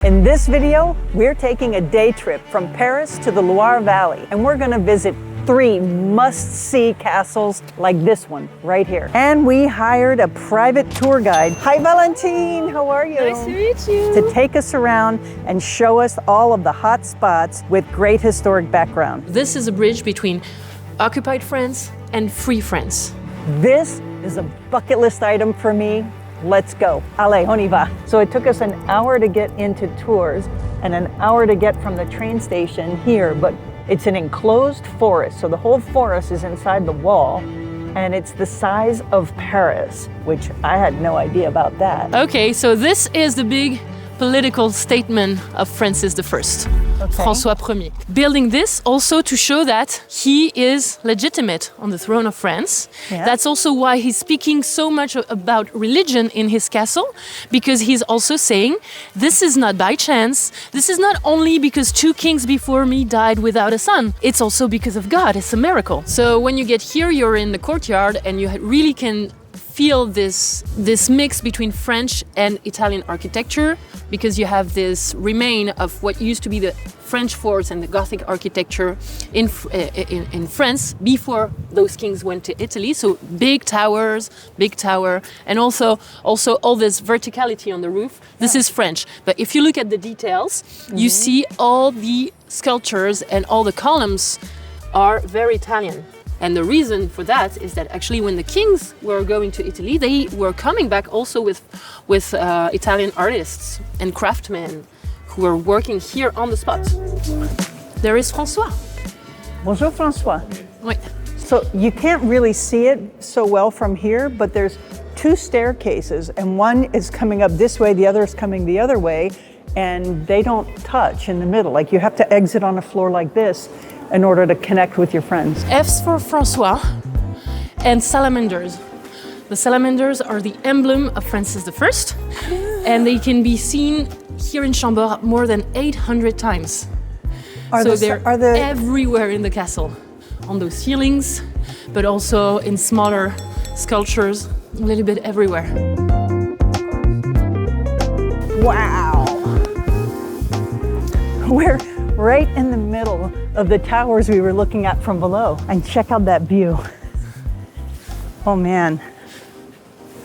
In this video, we're taking a day trip from Paris to the Loire Valley, and we're gonna visit 3 must-see castles like this one right here. And we hired a private tour guide. Hi, Valentine, how are you? Nice to meet you. To take us around and show us all of the hot spots with great historic background. This is a bridge between occupied France and free France. This is a bucket list item for me. Let's go. Allez, on y va. So it took us an hour to get into Tours and an hour to get from the train station here, but it's an enclosed forest. So the whole forest is inside the wall, and it's the size of Paris, which I had no idea about that. Okay, so this is the big political statement of Francis I, François I. Building this also to show that he is legitimate on the throne of France. Yeah. That's also why he's speaking so much about religion in his castle, because he's also saying, this is not by chance, this is not only because 2 kings before me died without a son, it's also because of God, it's a miracle. So when you get here, you're in the courtyard and you really can feel this mix between French and Italian architecture, because you have this remain of what used to be the French forts and the Gothic architecture in France before those kings went to Italy. So big tower, and also all this verticality on the roof. This is French. But if you look at the details, you see all the sculptures and all the columns are very Italian. And the reason for that is that actually when the kings were going to Italy, they were coming back also with Italian artists and craftsmen who were working here on the spot. There is François. Bonjour, François. Oui. So you can't really see it so well from here, but there's 2 staircases, and one is coming up this way, the other is coming the other way, and they don't touch in the middle. Like, you have to exit on a floor like this in order to connect with your friends. F's for François and salamanders. The salamanders are the emblem of Francis I, and they can be seen here in Chambord more than 800 times. They're everywhere in the castle, on those ceilings, but also in smaller sculptures, a little bit everywhere. Wow! We're right in the middle of the towers we were looking at from below. And check out that view. Oh man.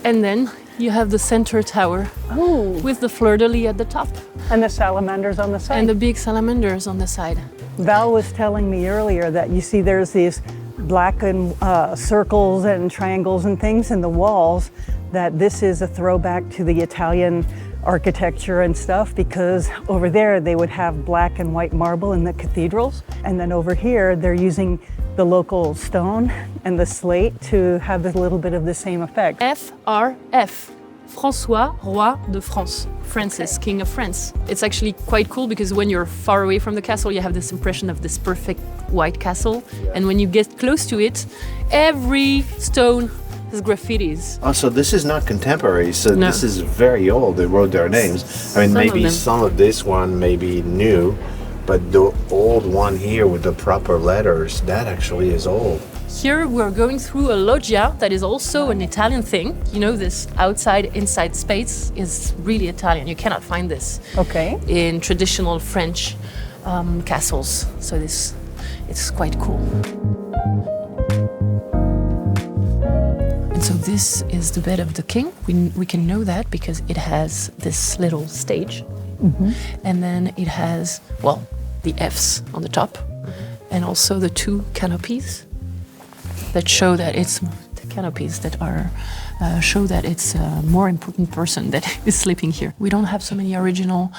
And then you have the center tower with the fleur-de-lis at the top. And the salamanders on the side. And the big salamanders on the side. Val was telling me earlier that you see there's these black and circles and triangles and things in the walls, that this is a throwback to the Italian architecture and stuff, because over there they would have black and white marble in the cathedrals, and then over here they're using the local stone and the slate to have a little bit of the same effect. FRF, François, Roi de France, Francis, King of France. It's actually quite cool because when you're far away from the castle, you have this impression of this perfect white castle, and when you get close to it, every stone is graffitis. Oh, so this is not contemporary, so No. This is very old. They wrote their names. I mean, maybe some of this one may be new, but the old one here with the proper letters, that actually is old. Here we're going through a loggia that is also an Italian thing. You know, this outside-inside space is really Italian. You cannot find this in traditional French castles. So it's quite cool. And so this is the bed of the king. We can know that because it has this little stage. And then it has, well, the F's on the top, and also the 2 canopies that show that it's the canopies that are show that it's a more important person that is sleeping here. We don't have so many original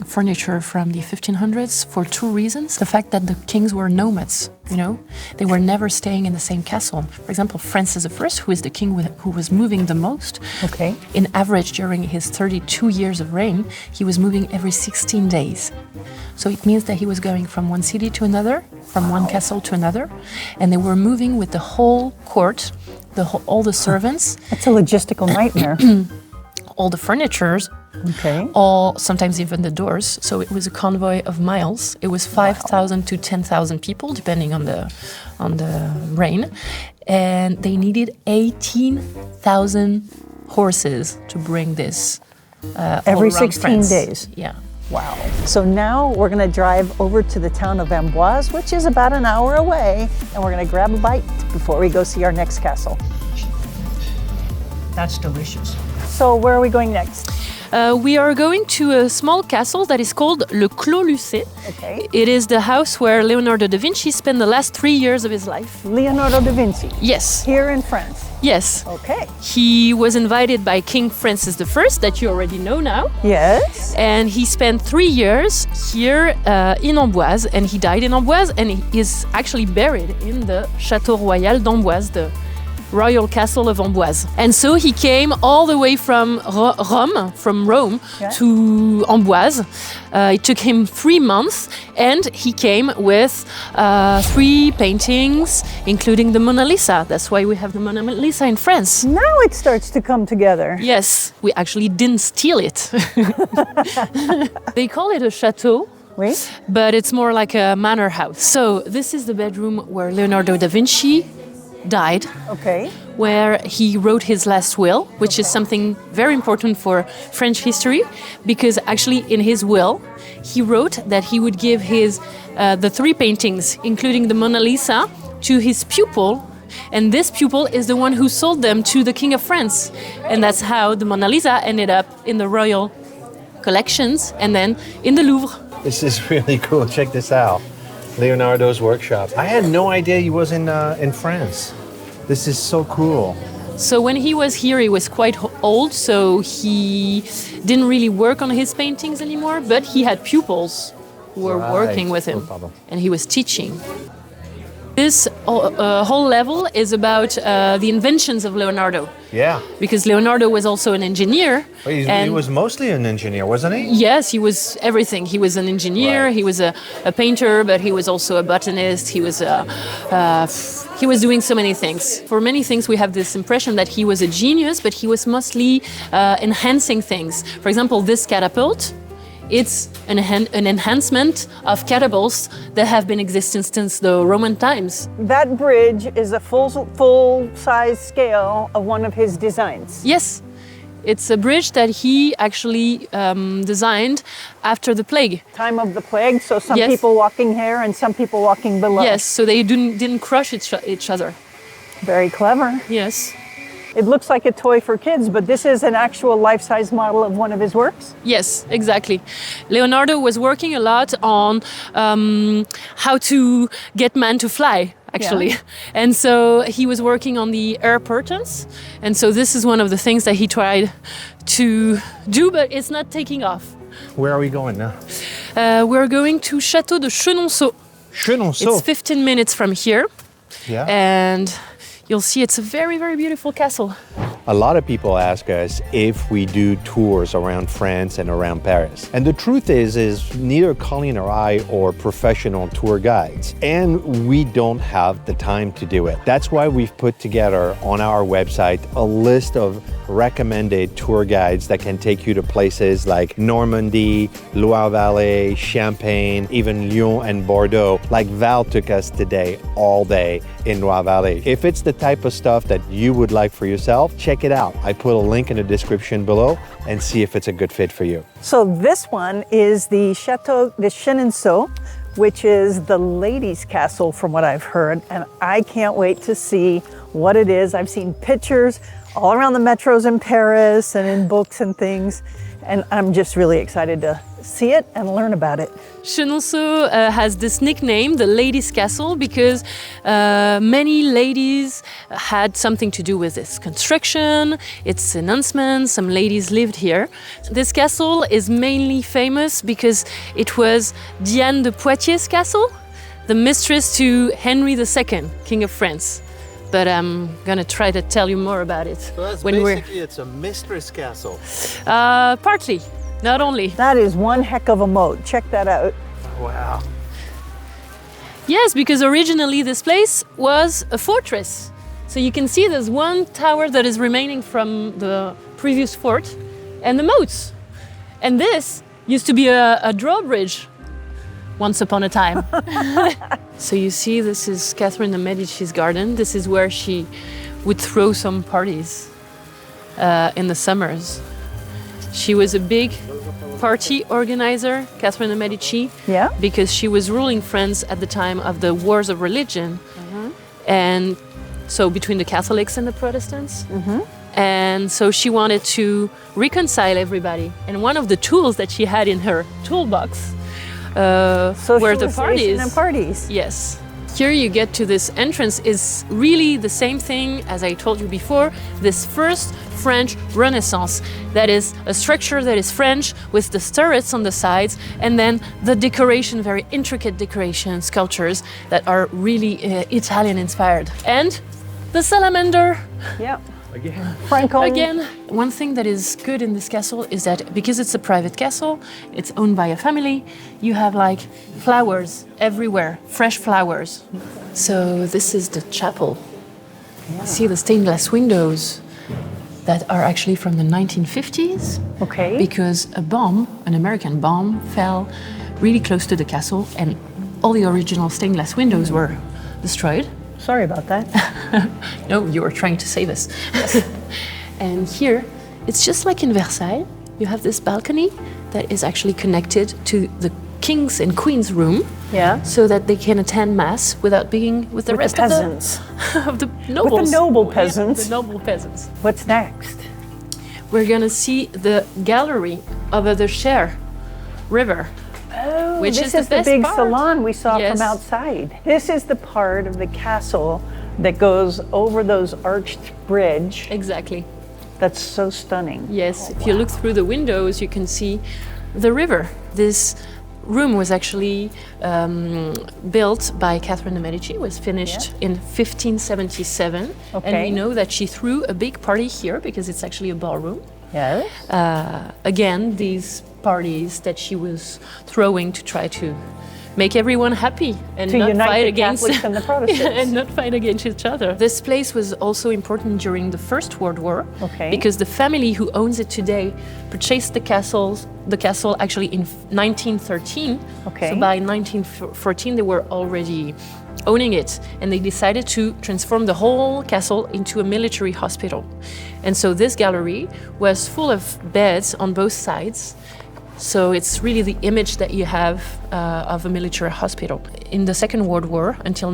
furniture from the 1500s for 2 reasons. The fact that the kings were nomads, you know, they were never staying in the same castle. For example, Francis I, who is the king who was moving the most, in average during his 32 years of reign, he was moving every 16 days. So it means that he was going from one city to another, from one castle to another, and they were moving with the whole court, all the servants. That's a logistical nightmare. All the furnitures, all sometimes even the doors. So it was a convoy of miles. It was 5,000 to 10,000 people, depending on the reign, and they needed 18,000 horses to bring this Every all around 16 France. days. Yeah. Wow. So now we're going to drive over to the town of Amboise, which is about an hour away, and we're going to grab a bite before we go see our next castle. That's delicious. So where are we going next? We are going to a small castle that is called Le Clos Lucé. Okay. It is the house where Leonardo da Vinci spent the last 3 years of his life. Leonardo da Vinci. Yes. Here in France. Yes. Okay. He was invited by King Francis I, that you already know now. Yes. And he spent 3 years here in Amboise, and he died in Amboise, and he is actually buried in the Château Royal d'Amboise, the royal castle of Amboise. And so he came all the way from Rome Yeah. to Amboise. It took him 3 months, and he came with 3 paintings, including the Mona Lisa. That's why we have the Mona Lisa in France. Now it starts to come together. Yes, we actually didn't steal it. They call it a chateau, Oui. but it's more like a manor house. So this is the bedroom where Leonardo da Vinci died, Okay. where he wrote his last will, which is something very important for French history, because actually in his will, he wrote that he would give his the 3 paintings, including the Mona Lisa, to his pupil, and this pupil is the one who sold them to the King of France. And that's how the Mona Lisa ended up in the royal collections and then in the Louvre. This is really cool. Check this out. Leonardo's workshop. I had no idea he was in France. This is so cool. So when he was here, he was quite old, so he didn't really work on his paintings anymore, but he had pupils who were Right. working with No him, problem. and he was teaching. This whole level is about the inventions of Leonardo, Yeah. because Leonardo was also an engineer. He and was mostly an engineer, wasn't he? yes, he was everything. He was an engineer, Right. he was a painter, but he was also a botanist. He was doing so many things. For many things, we have this impression that he was a genius, but he was mostly enhancing things. For example, this catapult, it's an enhancement of catapults that have been existing since the Roman times. That bridge is a full size scale of one of his designs. Yes, it's a bridge that he actually designed after the plague. Time of the plague, so some Yes. people walking here and some people walking below. Yes, so they didn't crush each other. Very clever. Yes. It looks like a toy for kids, but this is an actual life-size model of one of his works. Yes, exactly. Leonardo was working a lot on how to get man to fly, actually. Yeah. And so he was working on the air curtains. And so this is one of the things that he tried to do, but it's not taking off. Where are we going now? We're going to Château de Chenonceau. Chenonceau. It's 15 minutes from here. Yeah. And you'll see it's a very, very beautiful castle. A lot of people ask us if we do tours around France and around Paris. And the truth is neither Colleen or I are professional tour guides, and we don't have the time to do it. That's why we've put together on our website a list of recommended tour guides that can take you to places like Normandy, Loire Valley, Champagne, even Lyon and Bordeaux, like Val took us today all day in Loire Valley. If it's the type of stuff that you would like for yourself, check it out. I put a link in the description below and see if it's a good fit for you. So this one is the Château de Chenonceau, which is the ladies' castle from what I've heard, and I can't wait to see what it is. I've seen pictures all around the metros in Paris and in books and things, and I'm just really excited to see it and learn about it. Chenonceau has this nickname, the ladies' castle, because many ladies had something to do with this construction, its announcement. Some ladies lived here. This castle is mainly famous because it was Diane de Poitiers' castle, the mistress to Henry II, King of France. But I'm gonna try to tell you more about it It's a mistress castle. partly, not only. That is one heck of a moat. Check that out. Wow. Yes, because originally this place was a fortress. So you can see there's one tower that is remaining from the previous fort and the moats. And this used to be a drawbridge once upon a time. So you see, this is Catherine de Medici's garden. This is where she would throw some parties in the summers. She was a big party organizer, Catherine de' Medici, Yeah. because she was ruling France at the time of the wars of religion. And so between the Catholics and the Protestants. And so she wanted to reconcile everybody. And one of the tools that she had in her toolbox were the Socialization and parties. Yes. Here you get to this entrance is really the same thing as I told you before, this first French Renaissance. That is a structure that is French with the turrets on the sides and then the decoration, very intricate decoration sculptures that are really Italian inspired. And the salamander. Yeah. Again. Franco. Again, one thing that is good in this castle is that because it's a private castle, it's owned by a family, you have like flowers everywhere, fresh flowers. So this is the chapel. See the stained glass windows that are actually from the 1950s. Okay. Because a bomb, an American bomb, fell really close to the castle and all the original stained glass windows were destroyed. Sorry about that. No, you were trying to save us. And here, it's just like in Versailles. You have this balcony that is actually connected to the king's and queen's room. Yeah. So that they can attend mass without being with the rest peasants. of the nobles. With the noble Yeah, peasants. the noble peasants. What's next? We're gonna see the gallery over the Cher River. Oh, Which this is the is the best big part. salon we saw Yes. from outside. This is the part of the castle that goes over those arched bridge. Exactly. That's so stunning. Yes, if you look through the windows, you can see the river. This room was actually built by Catherine de' Medici, was finished in 1577. And Okay. we know that she threw a big party here because it's actually a ballroom. Yes. Again, these parties that she was throwing to try to make everyone happy and To not unite fight the against Catholics and the Protestants. and not fight against each other. This place was also important during the First World War, Okay. because the family who owns it today purchased the castle actually in 1913. Okay. So by 1914 they were already owning it, and they decided to transform the whole castle into a military hospital. And so this gallery was full of beds on both sides. So it's really the image that you have of a military hospital. In the Second World War, until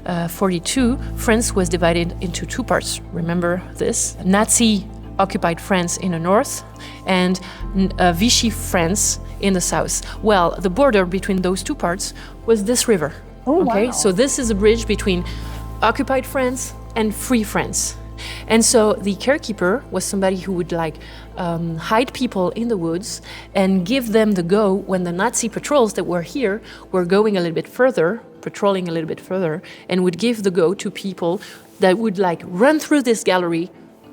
1942, France was divided into two parts. Remember this? Nazi-occupied France in the north and Vichy France in the south. Well, the border between those two parts was this river. Oh, okay, wow. so this is a bridge between occupied France and free France. And so the caretaker was somebody who would hide people in the woods and give them the go when the Nazi patrols that were here were going a little bit further, patrolling a little bit further, and would give the go to people that would run through this gallery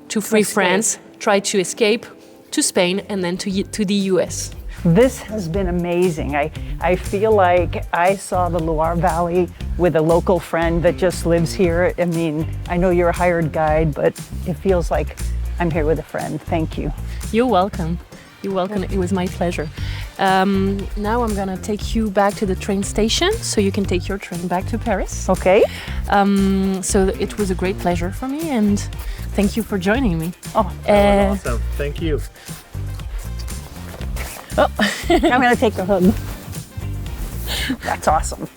to free France, try to escape to Spain and then to the US. This has been amazing. I feel like I saw the Loire Valley with a local friend that just lives here. I mean, I know you're a hired guide, but it feels like I'm here with a friend. Thank you. You're welcome. You're welcome. It was my pleasure. Now I'm gonna take you back to the train station so you can take your train back to Paris. Okay. So it was a great pleasure for me, and thank you for joining me. Oh, Awesome. Thank you. I'm gonna take the hood. That's awesome.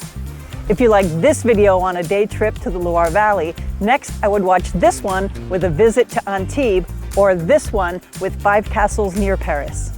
If you like this video on a day trip to the Loire Valley, next I would watch this one with a visit to Antibes, or this one with 5 castles near Paris.